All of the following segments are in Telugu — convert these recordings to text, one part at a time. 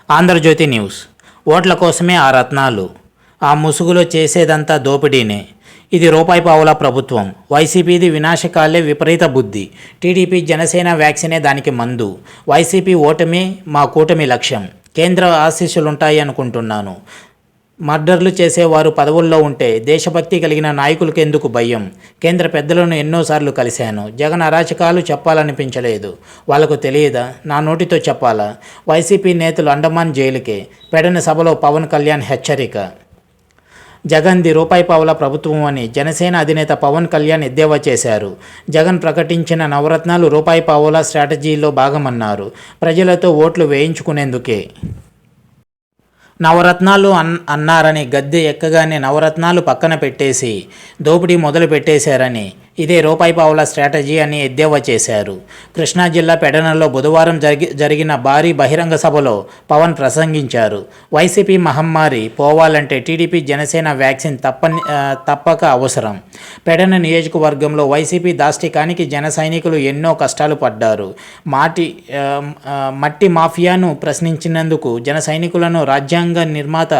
ఆంధ్రజ్యోతి న్యూస్. ఓట్ల కోసమే ఆ రత్నాలు, ఆ ముసుగులో చేసేదంతా దోపిడీనే. ఇది రూపాయి పావుల ప్రభుత్వం. వైసీపీది వినాశకాలే విపరీత బుద్ధి. టీడీపీ జనసేన వ్యాక్సినే దానికి మందు. వైసీపీ ఓటమి మా కూటమి లక్ష్యం. కేంద్ర ఆశీస్సులుంటాయి అనుకుంటున్నాను. మర్డర్లు చేసేవారు పదవుల్లో ఉంటే దేశభక్తి కలిగిన నాయకులకు ఎందుకు భయం? కేంద్ర పెద్దలను ఎన్నోసార్లు కలిశాను. జగన్ అరాచకాలు చెప్పాలనిపించలేదు. వాళ్లకు తెలియదా? నా నోటితో చెప్పాలా? వైసీపీ నేతలు అండమాన్ జైలుకే. పెడన సభలో పవన్ కళ్యాణ్ హెచ్చరిక. జగన్ది రూపాయి పావుల ప్రభుత్వం అని జనసేన అధినేత పవన్ కళ్యాణ్ ఎద్దేవా చేశారు. జగన్ ప్రకటించిన నవరత్నాలు రూపాయి పావుల స్ట్రాటజీలో భాగమన్నారు. ప్రజలతో ఓట్లు వేయించుకునేందుకే నవరత్నాలు అన్నారని గద్దె ఎక్కగానే నవరత్నాలు పక్కన పెట్టేసి దోపిడీ మొదలు పెట్టేశారని, ఇదే రూపాయి పావుల స్ట్రాటజీ అని ఎద్దేవా చేశారు. కృష్ణా జిల్లా పెడనలో బుధవారం జరిగిన భారీ బహిరంగ సభలో పవన్ ప్రసంగించారు. వైసీపీ మహమ్మారి పోవాలంటే టీడీపీ జనసేన వ్యాక్సిన్ తప్పక అవసరం. పెడన నియోజకవర్గంలో వైసీపీ దాష్టికానికి జన సైనికులు ఎన్నో కష్టాలు పడ్డారు. మట్టి మాఫియాను ప్రశ్నించినందుకు జన సైనికులను రాజ్యాంగ నిర్మాత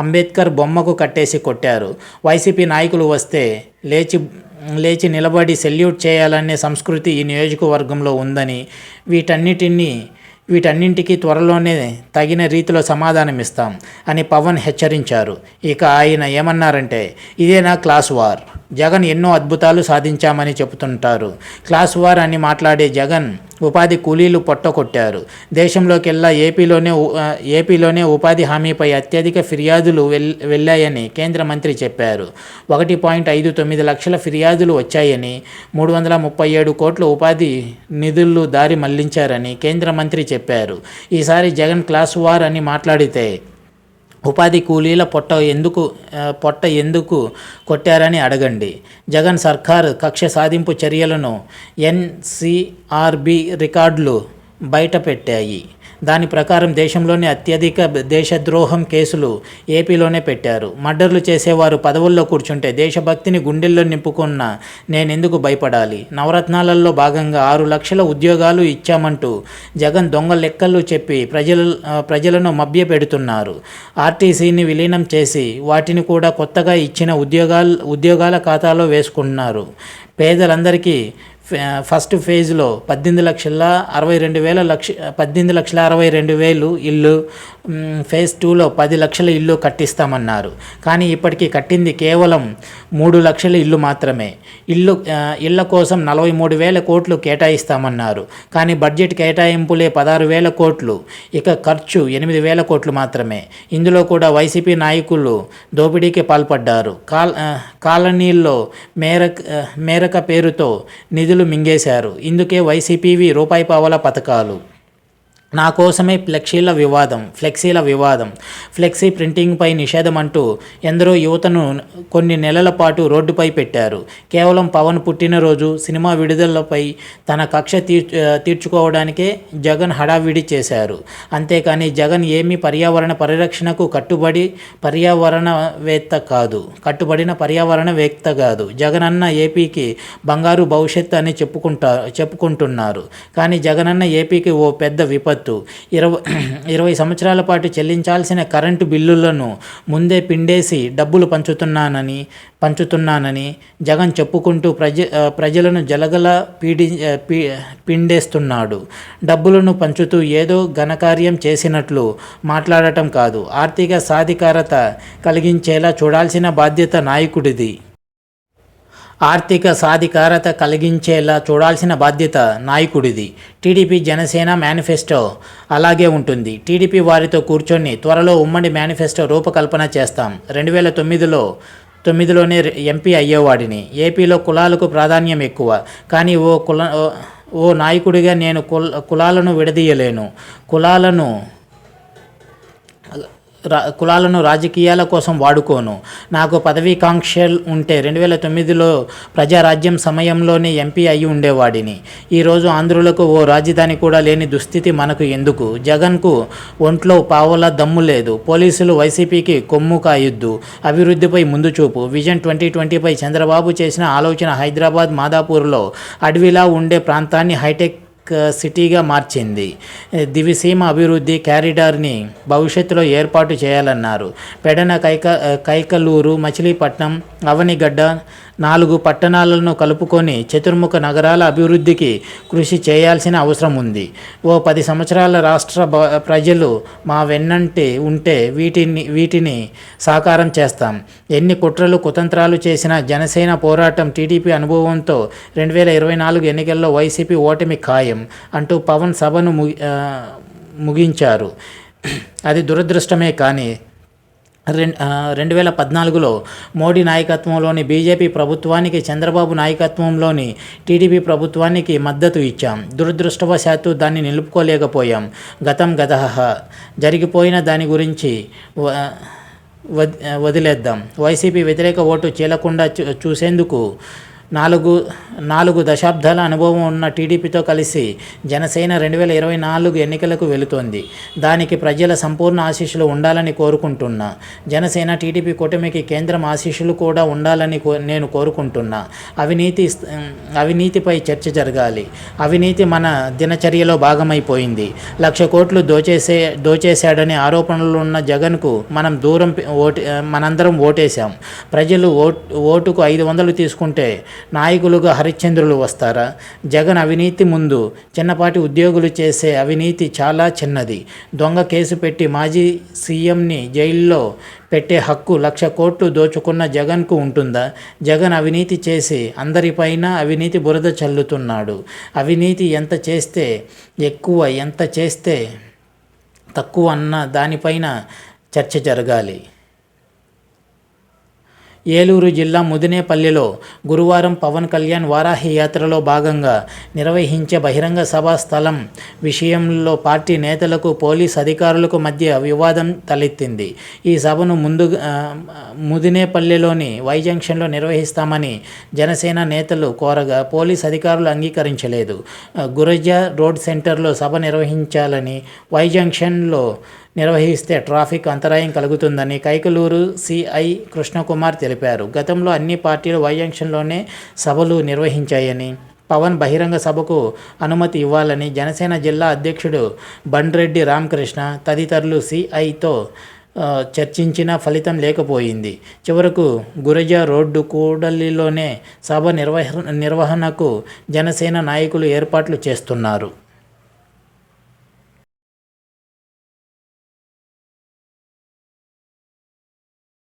అంబేద్కర్ బొమ్మకు కట్టేసి కొట్టారు. వైసీపీ నాయకులు వస్తే లేచి నిలబడి సెల్యూట్ చేయాలనే సంస్కృతి ఈ నియోజకవర్గంలో ఉందని, వీటన్నింటికి త్వరలోనే తగిన రీతిలో సమాధానమిస్తాం అని పవన్ హెచ్చరించారు. ఇక ఆయన ఏమన్నారంటే, ఇదేనా క్లాస్ వార్? జగన్ ఎన్నో అద్భుతాలు సాధించామని చెబుతుంటారు. క్లాస్ వార్ అని మాట్లాడే జగన్ ఉపాధి కూలీలు పొట్టకొట్టారు. దేశంలోకెల్లా ఏపీలోనే ఉపాధి హామీపై అత్యధిక ఫిర్యాదులు వెళ్ళాయని కేంద్ర మంత్రి చెప్పారు. 1.59 లక్షల ఫిర్యాదులు వచ్చాయని, 337 కోట్ల ఉపాధి నిధులు దారి మళ్లించారని కేంద్ర మంత్రి చెప్పారు. ఈసారి జగన్ క్లాస్ వార్ అని మాట్లాడితే ఉపాధి కూలీల పొట్ట ఎందుకు కొట్టారని అడగండి. జగన్ సర్కార్ కక్ష సాధింపు చర్యలను ఎన్సీఆర్బీ రికార్డులు బయటపెట్టాయి. దాని ప్రకారం దేశంలోనే అత్యధిక దేశద్రోహం కేసులు ఏపీలోనే పెట్టారు. మర్డర్లు చేసేవారు పదవుల్లో కూర్చుంటే దేశభక్తిని గుండెల్లో నింపుకున్న నేనెందుకు భయపడాలి? నవరత్నాలలో భాగంగా 6 లక్షల ఉద్యోగాలు ఇచ్చామంటూ జగన్ దొంగ లెక్కలు చెప్పి ప్రజలను మభ్యపెడుతున్నారు. ఆర్టీసీని విలీనం చేసి వాటిని కూడా కొత్తగా ఇచ్చిన ఉద్యోగాల ఖాతాలో వేసుకున్నారు. పేదలందరికీ ఫస్ట్ ఫేజ్లో 18,62,000 ఇల్లు, ఫేజ్ 2లో 10 లక్షల ఇల్లు కట్టిస్తామన్నారు. కానీ ఇప్పటికీ కట్టింది కేవలం 3 లక్షల ఇల్లు మాత్రమే. ఇళ్ల కోసం 43,000 కోట్లు కేటాయిస్తామన్నారు. కానీ బడ్జెట్ కేటాయింపులే 16,000 కోట్లు. ఇక ఖర్చు 8,000 కోట్లు మాత్రమే. ఇందులో కూడా వైసీపీ నాయకులు దోపిడీకి పాల్పడ్డారు. కాలనీల్లో మేరక పేరుతో నిధులు మింగేశారు. ఇందుకే వైసీపీవి రూపాయి పావల పథకాలు. నా కోసమే ఫ్లెక్సీల వివాదం, ఫ్లెక్సీ ప్రింటింగ్పై నిషేధం అంటూ ఎందరో యువతను కొన్ని నెలల పాటు రోడ్డుపై పెట్టారు. కేవలం పవన్ పుట్టినరోజు, సినిమా విడుదలపై తన కక్ష తీర్చుకోవడానికే జగన్ హడావిడి చేశారు. అంతేకాని జగన్ ఏమీ పర్యావరణ పరిరక్షణకు కట్టుబడిన పర్యావరణవేత్త కాదు. జగనన్న ఏపీకి బంగారు భవిష్యత్తు అని చెప్పుకుంటున్నారు. కానీ జగనన్న ఏపీకి ఓ పెద్ద విపత్తు. 20 సంవత్సరాల పాటు చెల్లించాల్సిన కరెంటు బిల్లులను ముందే పిండేసి డబ్బులు పంచుతున్నానని జగన్ చెప్పుకుంటూ ప్రజలను జలగల పిండేస్తున్నాడు. డబ్బులను పంచుతూ ఏదో ఘనకార్యం చేసినట్లు మాట్లాడటం కాదు, ఆర్థిక సాధికారత కలిగించేలా చూడాల్సిన బాధ్యత నాయకుడిది. టీడీపీ జనసేన మేనిఫెస్టో అలాగే ఉంటుంది. టీడీపీ వారితో కూర్చొని త్వరలో ఉమ్మడి మేనిఫెస్టో రూపకల్పన చేస్తాం. 2009లోనే ఎంపీ అయ్యేవాడిని. ఏపీలో కులాలకు ప్రాధాన్యం ఎక్కువ. కానీ ఓ నాయకుడిగా నేను కులాలను విడదీయలేను. కులాలను రాజకీయాల కోసం వాడుకోను. నాకు పదవీకాంక్షలు ఉంటే 2009లో ప్రజారాజ్యం సమయంలోనే ఎంపీ అయి ఉండేవాడిని. ఈరోజు ఆంధ్రులకు ఓ రాజధాని కూడా లేని దుస్థితి మనకు ఎందుకు? జగన్కు ఒంట్లో పావలా దమ్ము లేదు. పోలీసులు వైసీపీకి కొమ్ము కాయొద్దు. అభివృద్ధిపై ముందు చూపు. విజన్ 2020పై చంద్రబాబు చేసిన ఆలోచన హైదరాబాద్ మాదాపూర్లో అడవిలా ఉండే ప్రాంతాన్ని హైటెక్ సిటీగా మార్చింది. దివిసీమ అభివృద్ధి కారిడార్ని భవిష్యత్తులో ఏర్పాటు చేయాలన్నారు. పెడన, కైకలూరు, మచిలీపట్నం, అవనిగడ్డ 4 పట్టణాలను కలుపుకొని చతుర్ముఖ నగరాల అభివృద్ధికి కృషి చేయాల్సిన అవసరం ఉంది. ఓ 10 సంవత్సరాల రాష్ట్ర ప్రజలు మా వెన్నంటి ఉంటే వీటిని సాకారం చేస్తాం. ఎన్ని కుట్రలు కుతంత్రాలు చేసినా జనసేన పోరాటం, టీడీపీ అనుభవంతో 2024 ఎన్నికల్లో వైసీపీ ఓటమి ఖాయం అంటూ పవన్ సభను ముగించారు. అది దురదృష్టమే కానీ 2014లో మోడీ నాయకత్వంలోని బీజేపీ ప్రభుత్వానికి, చంద్రబాబు నాయకత్వంలోని టీడీపీ ప్రభుత్వానికి మద్దతు ఇచ్చాం. దురదృష్టవశాత్తు దాన్ని నిలుపుకోలేకపోయాం. గతం గతః, జరిగిపోయిన దాని గురించి వదిలేద్దాం. వైసీపీ వ్యతిరేక ఓటు చీలకుండా చూసేందుకు 4 దశాబ్దాల అనుభవం ఉన్న టీడీపీతో కలిసి జనసేన 2024 ఎన్నికలకు వెళుతోంది. దానికి ప్రజల సంపూర్ణ ఆశీస్సులు ఉండాలని కోరుకుంటున్నా. జనసేన టీడీపీ కూటమికి కేంద్రం ఆశీస్సులు కూడా ఉండాలని నేను కోరుకుంటున్నా. అవినీతిపై చర్చ జరగాలి. అవినీతి మన దినచర్యలో భాగమైపోయింది. 1,00,000 కోట్లు దోచేశాడనే ఆరోపణలున్న జగన్కు మనందరం ఓటేశాం. ప్రజలు ఓటుకు 500 తీసుకుంటే నాయకులుగా హరిశ్చంద్రులు వస్తారా? జగన్ అవినీతి ముందు చిన్నపాటి ఉద్యోగులు చేసే అవినీతి చాలా చిన్నది. దొంగ కేసు పెట్టి మాజీ సీఎంని జైల్లో పెట్టే హక్కు 1,00,000 కోట్లు దోచుకున్న జగన్కు ఉంటుందా? జగన్ అవినీతి చేసి అందరిపైన అవినీతి బురద చల్లుతున్నాడు. అవినీతి ఎంత చేస్తే ఎక్కువ, ఎంత చేస్తే తక్కువ అన్న దానిపైన చర్చ జరగాలి. ఏలూరు జిల్లా ముదినేపల్లిలో గురువారం పవన్ కళ్యాణ్ వారాహి యాత్రలో భాగంగా నిర్వహించే బహిరంగ సభా స్థలం విషయంలో పార్టీ నేతలకు, పోలీస్ అధికారులకు మధ్య వివాదం తలెత్తింది. ఈ సభను ముదినేపల్లిలోని వై జంక్షన్లో నిర్వహిస్తామని జనసేన నేతలు కోరగా పోలీస్ అధికారులు అంగీకరించలేదు. గురజా రోడ్ సెంటర్లో సభ నిర్వహించాలని, వై జంక్షన్లో నిర్వహిస్తే ట్రాఫిక్ అంతరాయం కలుగుతుందని కైకలూరు సిఐ కృష్ణకుమార్ తెలిపారు. గతంలో అన్ని పార్టీలు వై జంక్షన్లోనే సభలు నిర్వహించాయని, పవన్ బహిరంగ సభకు అనుమతి ఇవ్వాలని జనసేన జిల్లా అధ్యక్షుడు బండ్రెడ్డి రామకృష్ణ తదితరులు సిఐతో చర్చించిన ఫలితం లేకపోయింది. చివరకు గురజా రోడ్డు కూడలిలోనే సభ నిర్వహణకు జనసేన నాయకులు ఏర్పాట్లు చేస్తున్నారు.